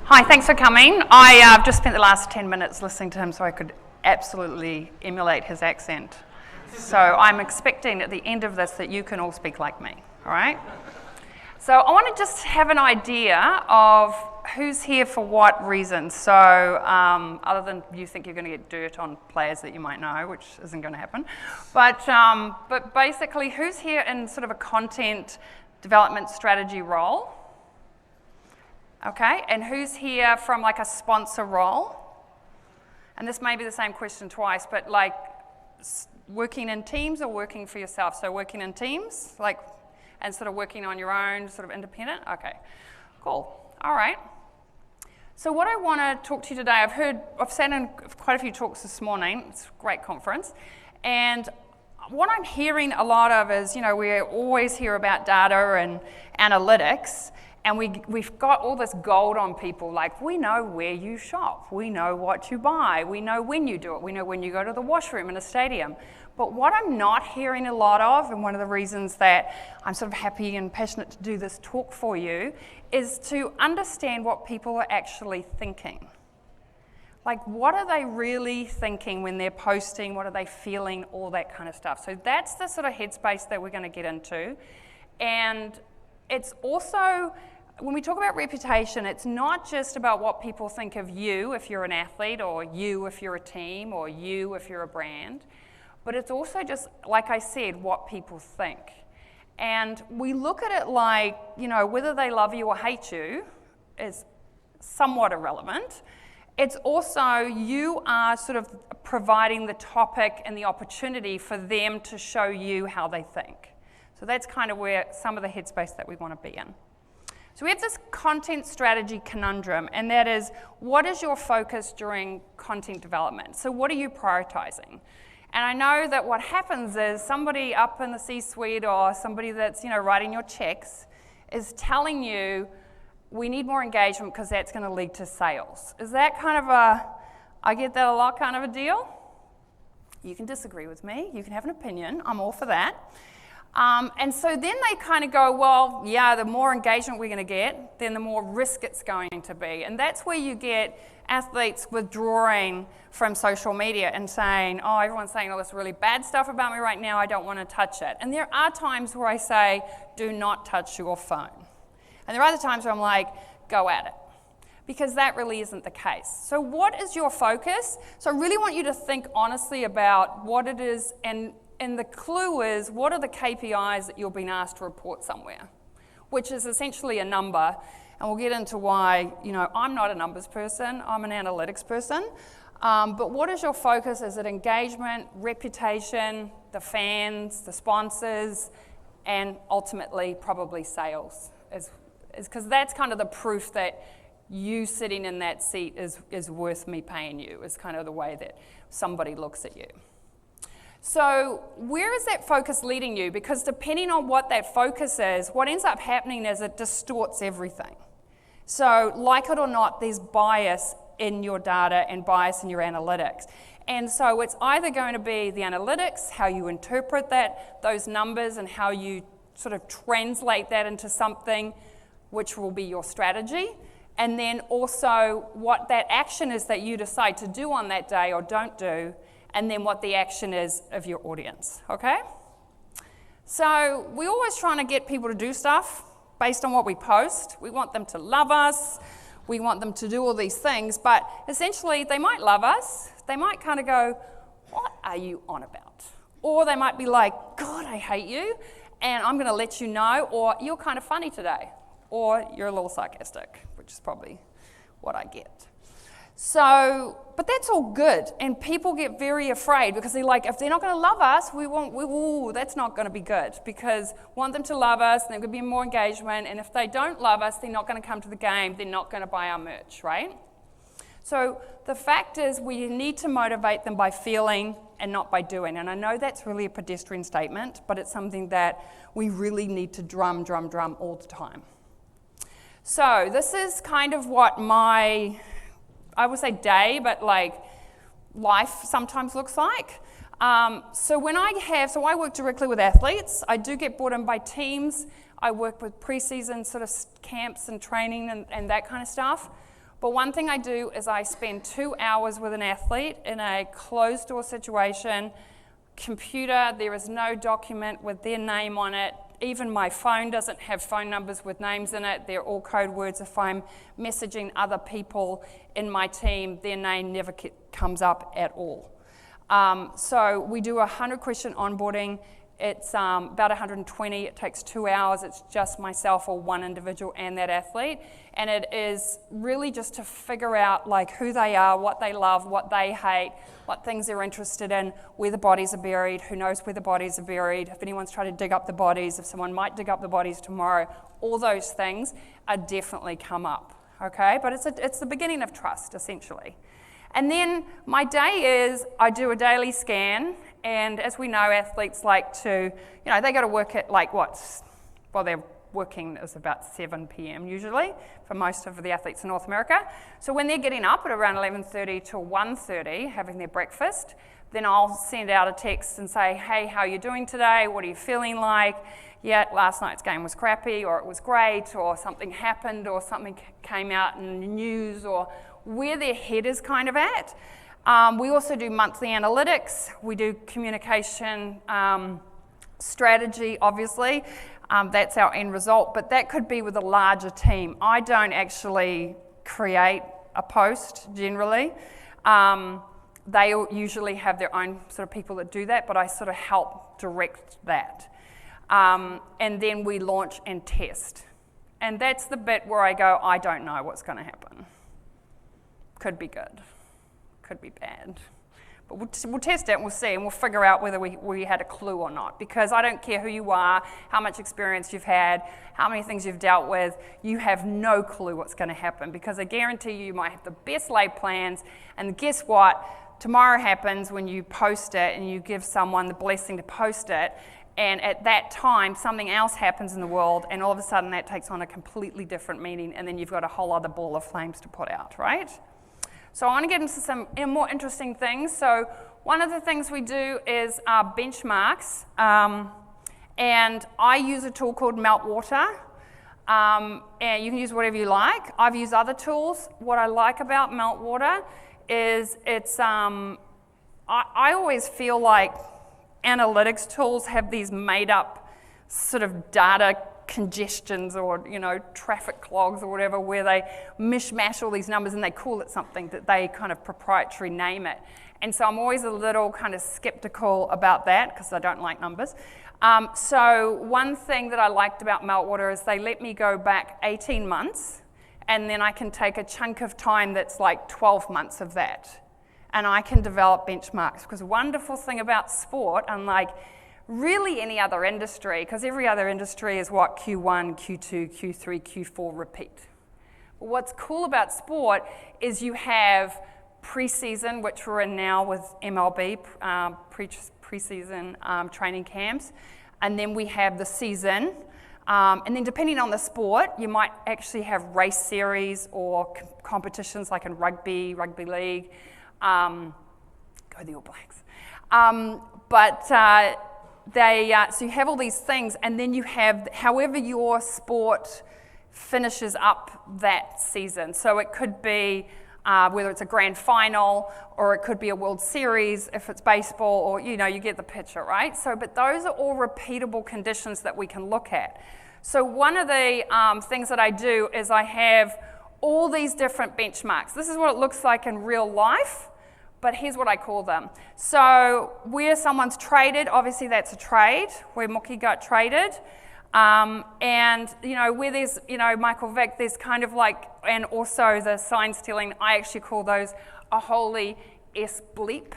Hi, thanks for coming. I've just spent the last 10 minutes listening to him so I could absolutely emulate his accent. So I'm expecting at the end of this that you can all speak like me, all right? So I want to just have an idea of who's here for what reason. So other than you think you're going to get dirt on players that you might know, which isn't going to happen. But basically, who's here in sort of a content development strategy role? Okay, and who's here from like a sponsor role? And this may be the same question twice, but like working in teams or working for yourself? So working in teams, like, and sort of working on your own, sort of independent? Okay, cool, all right. So what I want to talk to you today, I've sat in quite a few talks this morning. It's a great conference. And what I'm hearing a lot of is, we always hear about data and analytics, and we've got all this gold on people, like we know where you shop, we know what you buy, we know when you do it, we know when you go to the washroom in a stadium. But what I'm not hearing a lot of, and one of the reasons that I'm sort of happy and passionate to do this talk for you, is to understand what people are actually thinking. Like, what are they really thinking when they're posting? What are they feeling? All that kind of stuff. So that's the sort of headspace that we're going to get into. And it's also, when we talk about reputation, it's not just about what people think of you if you're an athlete, or you if you're a team, or you if you're a brand, but it's also just, like I said, what people think. And we look at it like, whether they love you or hate you is somewhat irrelevant. It's also, you are sort of providing the topic and the opportunity for them to show you how they think. So that's kind of where some of the headspace that we want to be in. So we have this content strategy conundrum, and that is, what is your focus during content development? So what are you prioritizing? And I know that what happens is somebody up in the C-suite or somebody that's writing your checks is telling you, we need more engagement because that's going to lead to sales. Is that kind of I get that a lot kind of a deal? You can disagree with me. You can have an opinion. I'm all for that. And so then they kind of go, well, yeah, the more engagement we're going to get, then the more risk it's going to be. And that's where you get athletes withdrawing from social media and saying, oh, everyone's saying all this really bad stuff about me right now, I don't want to touch it. And there are times where I say, do not touch your phone. And there are other times where I'm like, go at it. Because that really isn't the case. So what is your focus? So I really want you to think honestly about what it is, and the clue is, what are the KPIs that you're being asked to report somewhere? Which is essentially a number, and we'll get into why, I'm not a numbers person, I'm an analytics person. But what is your focus? Is it engagement, reputation, the fans, the sponsors, and ultimately probably sales? Because that's kind of the proof that you sitting in that seat is worth me paying you, is kind of the way that somebody looks at you. So where is that focus leading you? Because depending on what that focus is, what ends up happening is it distorts everything. So like it or not, there's bias in your data and bias in your analytics. And so it's either going to be the analytics, how you interpret those numbers, and how you sort of translate that into something which will be your strategy. And then also what that action is that you decide to do on that day or don't do, and then what the action is of your audience, okay? So we're always trying to get people to do stuff based on what we post. We want them to love us. We want them to do all these things, but essentially they might love us. They might kind of go, what are you on about? Or they might be like, God, I hate you, and I'm going to let you know, or you're kind of funny today, or you're a little sarcastic, which is probably what I get. So, but that's all good, and people get very afraid because they're like, if they're not going to love us, that's not going to be good, because we want them to love us, and there's going to be more engagement, and if they don't love us, they're not going to come to the game, they're not going to buy our merch, right? So the fact is, we need to motivate them by feeling and not by doing, and I know that's really a pedestrian statement, but it's something that we really need to drum all the time. So this is kind of what my, I would say day, but like life sometimes looks like. So I work directly with athletes. I do get brought in by teams. I work with pre-season sort of camps and training and that kind of stuff. But one thing I do is I spend 2 hours with an athlete in a closed door situation, computer, there is no document with their name on it. Even my phone doesn't have phone numbers with names in it. They're all code words. If I'm messaging other people in my team, their name never comes up at all. So we do a 100-question onboarding. It's about 120. It takes 2 hours. It's just myself or one individual and that athlete. And it is really just to figure out like who they are, what they love, what they hate, what things they're interested in, where the bodies are buried, who knows where the bodies are buried, if anyone's trying to dig up the bodies, if someone might dig up the bodies tomorrow. All those things are definitely come up, okay? But it's the beginning of trust, essentially. And then my day is, I do a daily scan, and as we know, athletes like to, they go to work at they're working is about 7 p.m. usually for most of the athletes in North America. So when they're getting up at around 11:30 to 1:30, having their breakfast, then I'll send out a text and say, hey, how are you doing today? What are you feeling like? Yeah, last night's game was crappy, or it was great, or something happened, or something came out in the news, or where their head is kind of at. We also do monthly analytics. We do communication strategy, obviously. That's our end result, but that could be with a larger team. I don't actually create a post generally. They usually have their own sort of people that do that, but I sort of help direct that. And then we launch and test. And that's the bit where I go, I don't know what's going to happen. Could be good, could be bad. But we'll test it and we'll see, and we'll figure out whether we had a clue or not. Because I don't care who you are, how much experience you've had, how many things you've dealt with, you have no clue what's going to happen. Because I guarantee you might have the best laid plans, and guess what? Tomorrow happens when you post it and you give someone the blessing to post it, and at that time something else happens in the world, and all of a sudden that takes on a completely different meaning, and then you've got a whole other ball of flames to put out, right? So I want to get into some more interesting things. So one of the things we do is benchmarks, and I use a tool called Meltwater, and you can use whatever you like. I've used other tools. What I like about Meltwater is it's, I always feel like analytics tools have these made up sort of data congestions or traffic clogs or whatever, where they mishmash all these numbers and they call it something that they kind of proprietary name it. And so I'm always a little kind of skeptical about that because I don't like numbers. So one thing that I liked about Meltwater is they let me go back 18 months, and then I can take a chunk of time that's like 12 months of that, and I can develop benchmarks. Because the wonderful thing about sport, unlike really any other industry, because every other industry is what, Q1, Q2, Q3, Q4 repeat. But what's cool about sport is you have preseason, which we're in now with MLB, preseason training camps, and then we have the season, and then depending on the sport, you might actually have race series or competitions like in rugby league, go the All Blacks. So you have all these things, and then you have however your sport finishes up that season. So it could be whether it's a grand final, or it could be a World Series if it's baseball, or you get the picture, right? So, but those are all repeatable conditions that we can look at. So one of the things that I do is I have all these different benchmarks. This is what it looks like in real life. But here's what I call them. So where someone's traded, obviously that's a trade, where Mookie got traded. And where there's, Michael Vick, there's kind of like, and also the sign stealing, I actually call those a holy S-bleep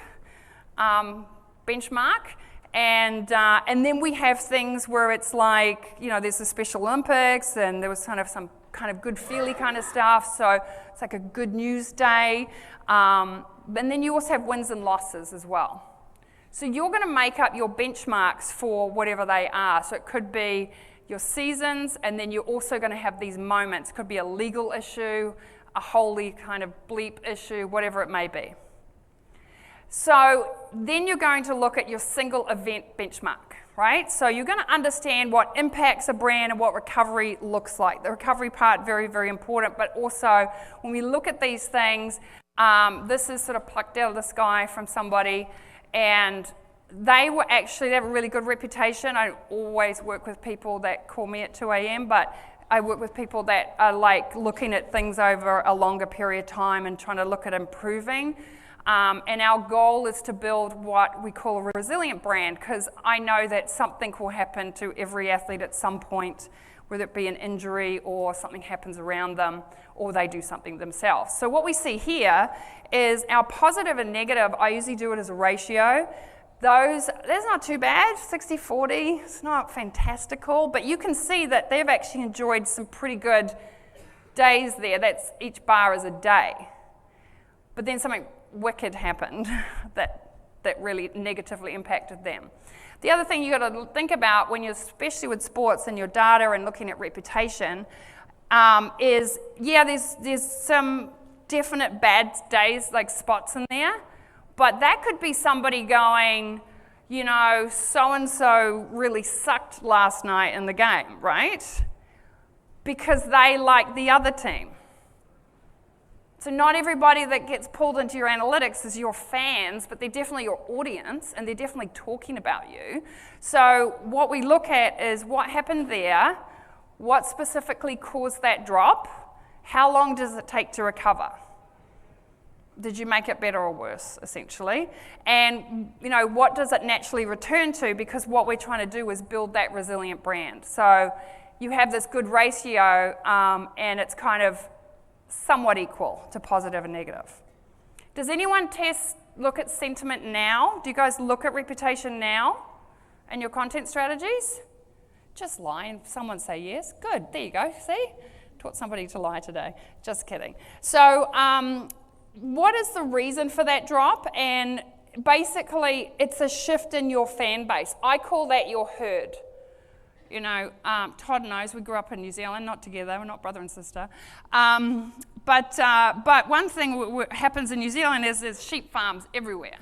benchmark. And then we have things where it's like, there's the Special Olympics, and there was kind of some kind of good feely kind of stuff. So it's like a good news day. And then you also have wins and losses as well. So you're going to make up your benchmarks for whatever they are. So it could be your seasons, and then you're also going to have these moments. It could be a legal issue, a holy kind of bleep issue, whatever it may be. So then you're going to look at your single event benchmark, right? So you're going to understand what impacts a brand and what recovery looks like. The recovery part, very, very important, but also when we look at these things, this is sort of plucked out of the sky from somebody, and they have a really good reputation. I always work with people that call me at 2 a.m., but I work with people that are like looking at things over a longer period of time and trying to look at improving. And our goal is to build what we call a resilient brand, because I know that something will happen to every athlete at some point, whether it be an injury or something happens around them or they do something themselves. So what we see here is our positive and negative. I usually do it as a ratio. That's not too bad, 60-40, it's not fantastical, but you can see that they've actually enjoyed some pretty good days there. That's each bar is a day. But then something wicked happened that really negatively impacted them. The other thing you got to think about when you're, especially with sports and your data and looking at reputation, is there's some definite bad days, like spots in there. But that could be somebody going, so-and-so really sucked last night in the game, right? Because they like the other team. So not everybody that gets pulled into your analytics is your fans, but they're definitely your audience, and they're definitely talking about you. So what we look at is what happened there, what specifically caused that drop, how long does it take to recover? Did you make it better or worse, essentially? And, what does it naturally return to? Because what we're trying to do is build that resilient brand. So you have this good ratio, and it's kind of somewhat equal to positive and negative. Does anyone look at sentiment now? Do you guys look at reputation now and your content strategies? Just lie and someone say yes. Good, there you go, see? Taught somebody to lie today. Just kidding. So, what is the reason for that drop? And basically, it's a shift in your fan base. I call that your herd. Todd knows we grew up in New Zealand, not together, we're not brother and sister. But one thing happens in New Zealand is there's sheep farms everywhere.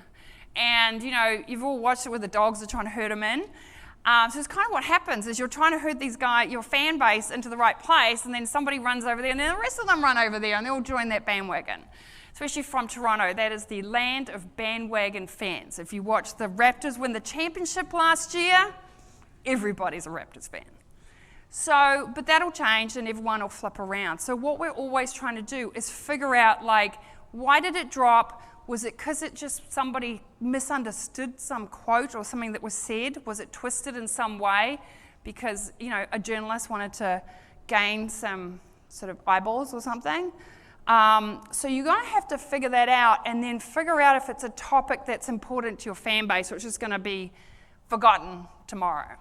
And, you've all watched it where the dogs are trying to herd them in. So it's kind of what happens is you're trying to herd your fan base into the right place, and then somebody runs over there, and then the rest of them run over there, and they all join that bandwagon. Especially from Toronto, that is the land of bandwagon fans. If you watch the Raptors win the championship last year, everybody's a Raptors fan. So, but that'll change and everyone will flip around. So what we're always trying to do is figure out, why did it drop? Was it because somebody misunderstood some quote or something that was said? Was it twisted in some way because, a journalist wanted to gain some sort of eyeballs or something? So you're going to have to figure that out and then figure out if it's a topic that's important to your fan base, which is going to be forgotten tomorrow.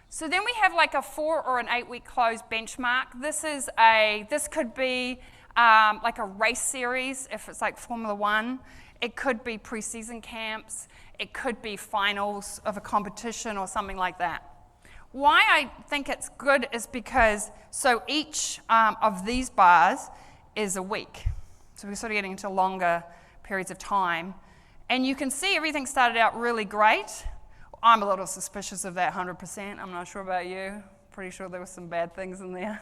So then we have a 4 or an 8 week close benchmark. This could be like a race series, if it's like Formula One. It could be preseason camps. It could be finals of a competition or something like that. Why I think it's good is because, each of these bars is a week. So we're sort of getting into longer periods of time. And you can see everything started out really great. I'm a little suspicious of that 100%. I'm not sure about you. Pretty sure there were some bad things in there.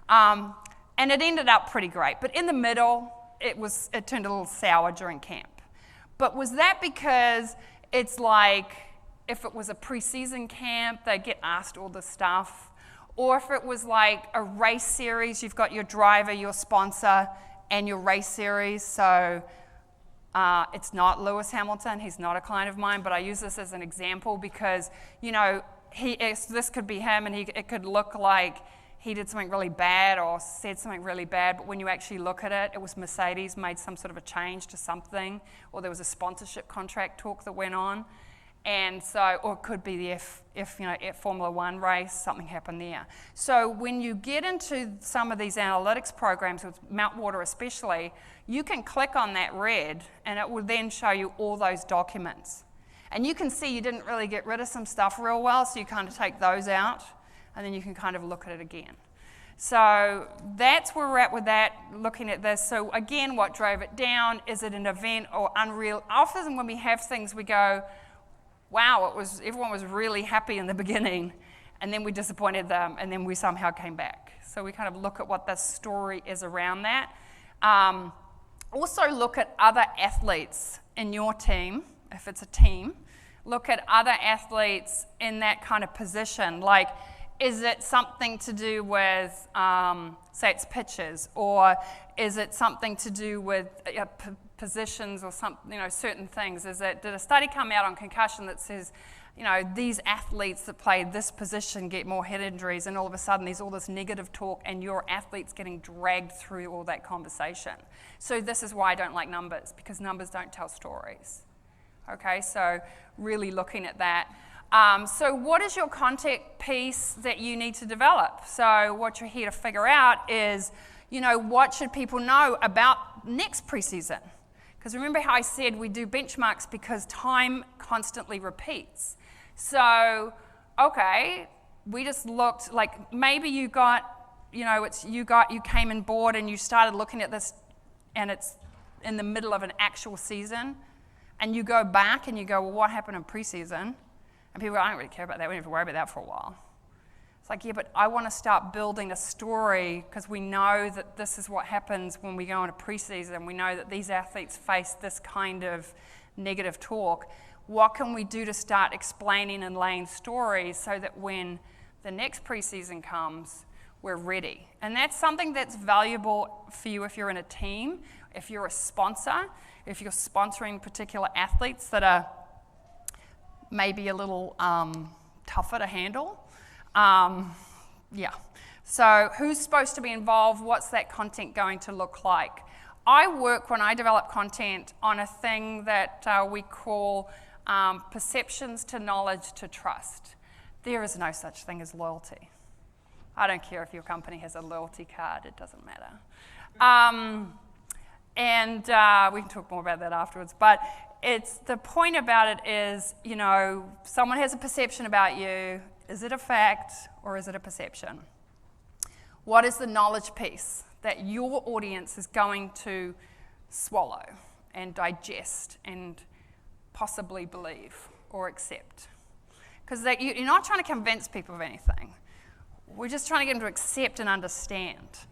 And it ended up pretty great. But in the middle, it turned a little sour during camp. But was that because it's like, if it was a preseason camp, they'd get asked all this stuff? Or if it was like a race series, you've got your driver, your sponsor, and your race series. So it's not Lewis Hamilton. He's not a client of mine, but I use this as an example because, this could be him, and it could look like he did something really bad or said something really bad, but when you actually look at it, it was Mercedes made some sort of a change to something, or there was a sponsorship contract talk that went on. And so, or it could be the Formula One race, something happened there. So when you get into some of these analytics programs, with Meltwater especially, you can click on that red and it will then show you all those documents. And you can see you didn't really get rid of some stuff real well, so you kind of take those out and then you can kind of look at it again. So that's where we're at with that, looking at this. So again, what drove it down? Is it an event or unreal? Often when we have things, we go, wow, everyone was really happy in the beginning, and then we disappointed them, and then we somehow came back. So we kind of look at what the story is around that. Also look at other athletes in your team, if it's a team. Look at other athletes in that kind of position. Like, is it something to do with, say it's pitches, or is it something to do with positions or certain things? Did a study come out on concussion that says, these athletes that play this position get more head injuries, and all of a sudden there's all this negative talk and your athlete's getting dragged through all that conversation. So this is why I don't like numbers, because numbers don't tell stories. Okay, so really looking at that. So what is your content piece that you need to develop? So what you're here to figure out is, what should people know about next preseason? Because remember how I said we do benchmarks because time constantly repeats. So, okay, we just looked, like maybe you got, you came on board and you started looking at this and it's in the middle of an actual season, and you go back and you go, well, what happened in preseason? And people go, I don't really care about that. We don't have to worry about that for a while. It's like, yeah, but I want to start building a story because we know that this is what happens when we go into preseason. We know that these athletes face this kind of negative talk. What can we do to start explaining and laying stories so that when the next preseason comes, we're ready? And that's something that's valuable for you if you're in a team, if you're a sponsor, if you're sponsoring particular athletes that are maybe a little tougher to handle. So who's supposed to be involved? What's that content going to look like? I work, when I develop content, on a thing that we call perceptions to knowledge to trust. There is no such thing as loyalty. I don't care if your company has a loyalty card, it doesn't matter. And we can talk more about that afterwards, but the point about it is, someone has a perception about you. Is it a fact or is it a perception? What is the knowledge piece that your audience is going to swallow and digest and possibly believe or accept? Because you're not trying to convince people of anything. We're just trying to get them to accept and understand.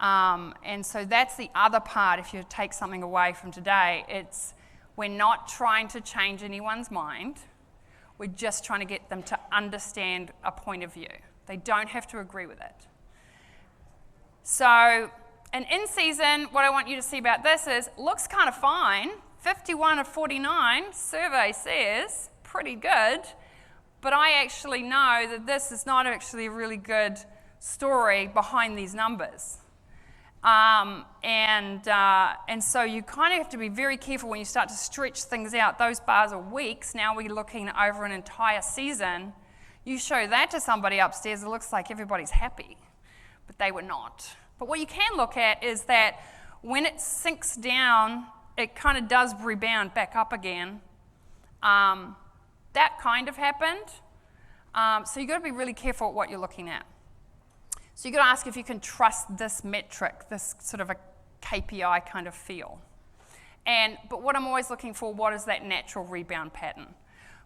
And so that's the other part, if you take something away from today, we're not trying to change anyone's mind. We're just trying to get them to understand a point of view. They don't have to agree with it. So, and in season, what I want you to see about this is, looks kind of fine. 51 of 49, survey says, pretty good. But I actually know that this is not actually a really good story behind these numbers. And so you kind of have to be very careful when you start to stretch things out. Those bars are weeks. Now we're looking over an entire season. You show that to somebody upstairs, it looks like everybody's happy, but they were not. But what you can look at is that when it sinks down, it kind of does rebound back up again. That kind of happened. So you've got to be really careful at what you're looking at. So you've got to ask if you can trust this metric, this sort of a KPI kind of feel. But what I'm always looking for, what is that natural rebound pattern?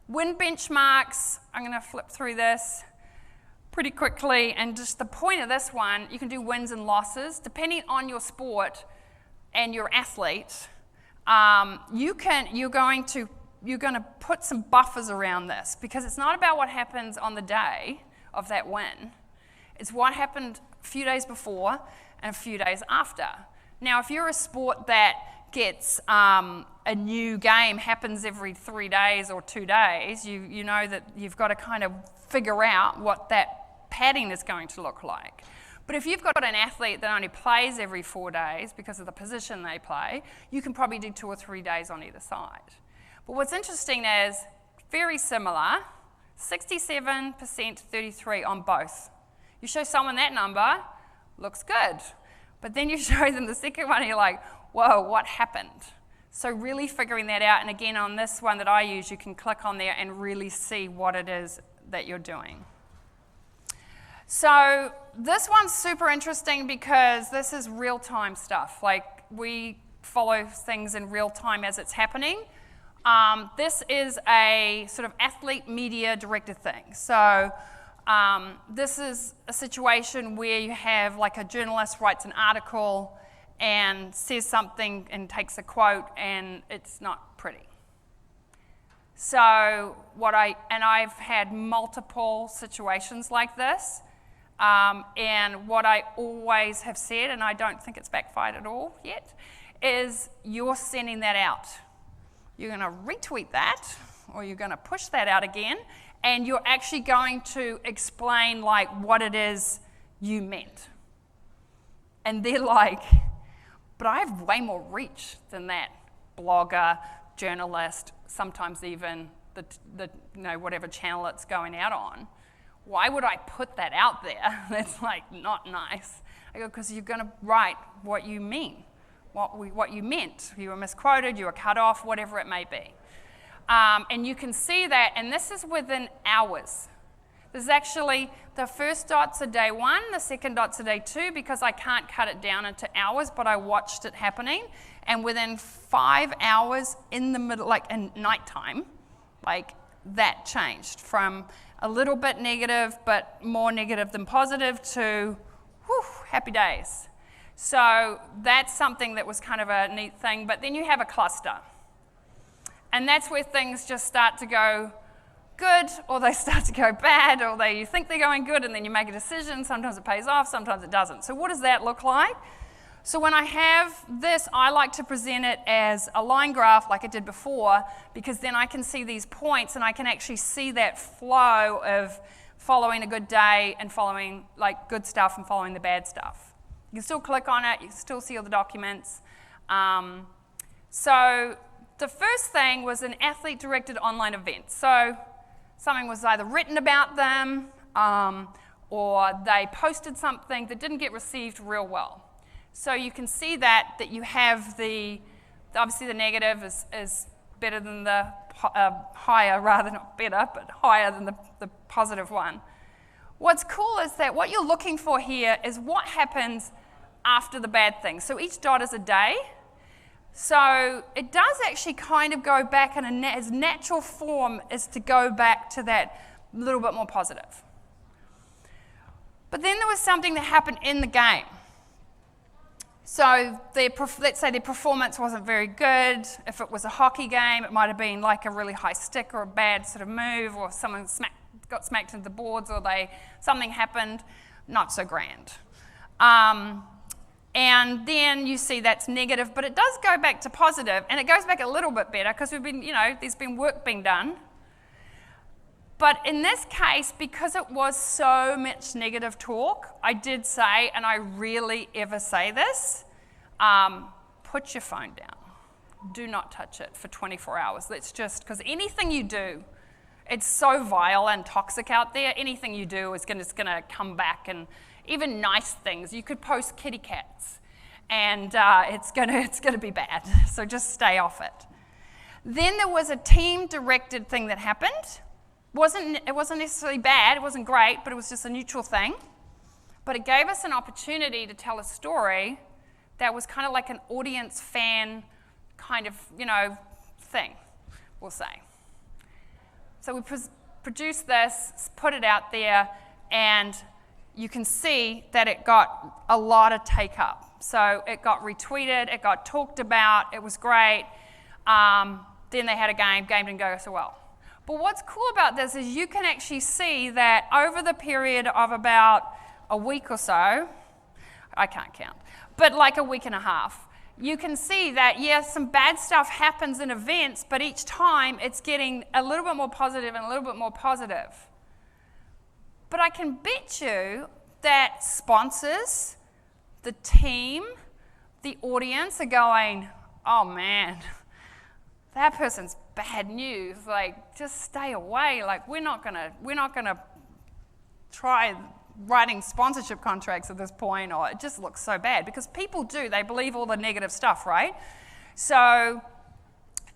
Win benchmarks, I'm going to flip through this pretty quickly. And just the point of this one, you can do wins and losses. Depending on your sport and your athlete, you're going to put some buffers around this, because it's not about what happens on the day of that win. It's what happened a few days before and a few days after. Now, if you're a sport that gets a new game happens every 3 days or 2 days, you know that you've got to kind of figure out what that padding is going to look like. But if you've got an athlete that only plays every 4 days because of the position they play, you can probably do 2 or 3 days on either side. But what's interesting is, very similar, 67%, 33% on both. You show someone that number, looks good. But then you show them the second one and you're like, whoa, what happened? So really figuring that out, and again on this one that I use, you can click on there and really see what it is that you're doing. So this one's super interesting because this is real-time stuff. Like, we follow things in real time as it's happening. This is a sort of athlete media directed thing. So this is a situation where you have like a journalist writes an article and says something and takes a quote, and it's not pretty. So I've had multiple situations like this, and what I always have said, and I don't think it's backfired at all yet, is you're sending that out. You're going to retweet that, or you're going to push that out again, and you're actually going to explain like what it is you meant. And they're like, but I have way more reach than that blogger, journalist, sometimes even the whatever channel it's going out on. Why would I put that out there? That's like not nice. I go, because you're going to write what you mean, what you meant. You were misquoted, you were cut off, whatever it may be. And you can see that, and this is within hours. This is actually the first dots are day 1, the second dots are day 2, because I can't cut it down into hours, but I watched it happening. And within 5 hours in the middle, like in nighttime, like that changed from a little bit negative, but more negative than positive, to happy days. So that's something that was kind of a neat thing. But then you have a cluster. And that's where things just start to go good, or they start to go bad, or you think they're going good, and then you make a decision. Sometimes it pays off, sometimes it doesn't. So what does that look like? So when I have this, I like to present it as a line graph like I did before, because then I can see these points, and I can actually see that flow of following a good day and following like good stuff and following the bad stuff. You can still click on it, you can still see all the documents. So the first thing was an athlete-directed online event. So something was either written about them, or they posted something that didn't get received real well. So you can see that you have obviously the negative is better than the higher, rather not better, but higher than the positive one. What's cool is that what you're looking for here is what happens after the bad thing. So each dot is a day. So it does actually kind of go back in its natural form is to go back to that little bit more positive. But then there was something that happened in the game. So let's say their performance wasn't very good. If it was a hockey game, it might have been like a really high stick or a bad sort of move, or someone got smacked into the boards, or something happened, not so grand. And then you see that's negative, but it does go back to positive, and it goes back a little bit better because there's been work being done. But in this case, because it was so much negative talk, I did say, and I rarely ever say this, put your phone down. Do not touch it for 24 hours. Because anything you do, it's so vile and toxic out there, anything you do is just going to come back. And even nice things, you could post kitty cats, and it's going to be bad. So just stay off it. Then there was a team-directed thing that happened. It wasn't necessarily bad, it wasn't great, but it was just a neutral thing. But it gave us an opportunity to tell a story that was kind of like an audience fan kind of, thing, we'll say. So we produced this, put it out there, and you can see that it got a lot of take up. So it got retweeted, it got talked about, it was great. Then they had a game didn't go so well. But what's cool about this is you can actually see that over the period of about a week or so, I can't count, but like a week and a half, you can see that, yes, some bad stuff happens in events, but each time it's getting a little bit more positive and a little bit more positive. But I can bet you that sponsors, the team, the audience are going, oh man, that person's bad news, like just stay away, like we're not gonna try writing sponsorship contracts at this point, or it just looks so bad, because people they believe all the negative stuff, right? So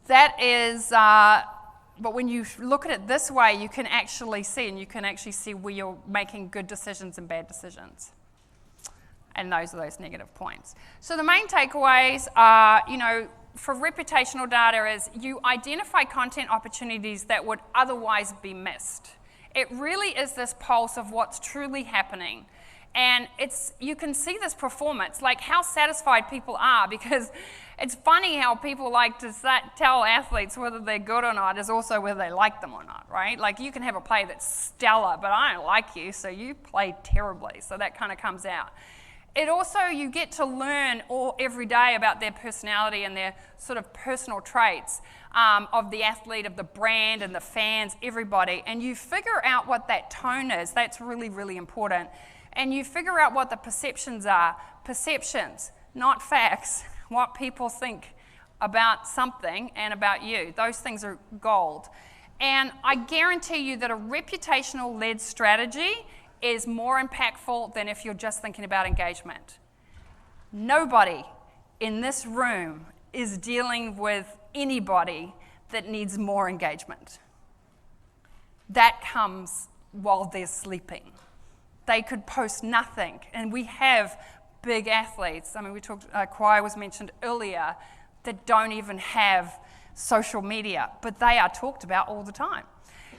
that is, but when you look at it this way, you can actually see where you're making good decisions and bad decisions. And those are those negative points. So the main takeaways are, for reputational data is you identify content opportunities that would otherwise be missed. It really is this pulse of what's truly happening. And you can see this performance, like how satisfied people are, because it's funny how people like to tell athletes whether they're good or not is also whether they like them or not, right? Like you can have a play that's stellar, but I don't like you, so you played terribly. So that kind of comes out. It also, you get to learn every day about their personality and their sort of personal traits of the athlete, of the brand and the fans, everybody. And you figure out what that tone is. That's really, really important. And you figure out what the perceptions are. Perceptions, not facts. What people think about something and about you. Those things are gold. And I guarantee you that a reputational-led strategy is more impactful than if you're just thinking about engagement. Nobody in this room is dealing with anybody that needs more engagement. That comes while they're sleeping. They could post nothing, and we have big athletes. I mean, we talked, Kawhi was mentioned earlier, that don't even have social media, but they are talked about all the time.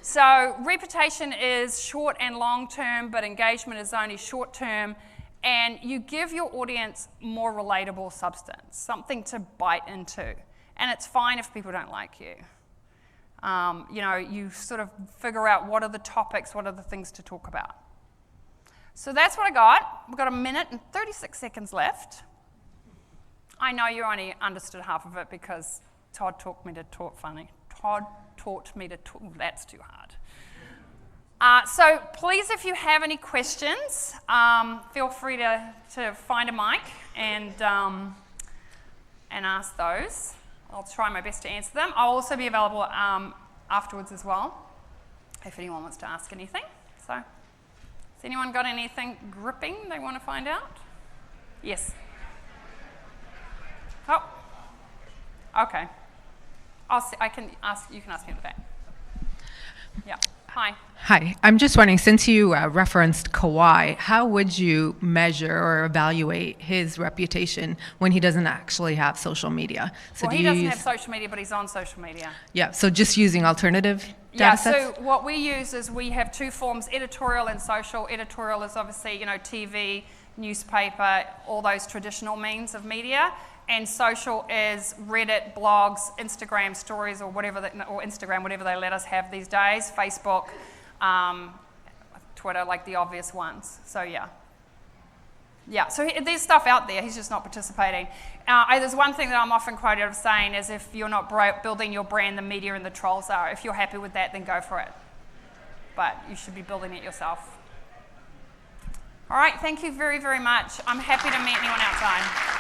So reputation is short and long term, but engagement is only short term, and you give your audience more relatable substance, something to bite into. And it's fine if people don't like you. You sort of figure out what are the topics, what are the things to talk about. So that's what I got. We've got 1 minute and 36 seconds left. I know you only understood half of it because Todd taught me to talk funny. That's too hard. So please, if you have any questions, feel free to find a mic and ask those. I'll try my best to answer them. I'll also be available afterwards as well, if anyone wants to ask anything. So, has anyone got anything gripping they want to find out? Yes. Oh. Okay. You can ask me at the back. Yeah. Hi. Hi. I'm just wondering, since you referenced Kawhi, how would you measure or evaluate his reputation when he doesn't actually have social media? So he doesn't have social media, but he's on social media. Yeah, so just using alternative data sets? So what we use is we have two forms, editorial and social. Editorial is obviously, TV, newspaper, all those traditional means of media. And social is Reddit, blogs, Instagram stories, or Instagram, whatever they let us have these days, Facebook, Twitter, like the obvious ones. So yeah. So there's stuff out there. He's just not participating. There's one thing that I'm often quoted of saying is, if you're not building your brand, the media and the trolls are. If you're happy with that, then go for it. But you should be building it yourself. All right. Thank you very, very much. I'm happy to meet anyone outside.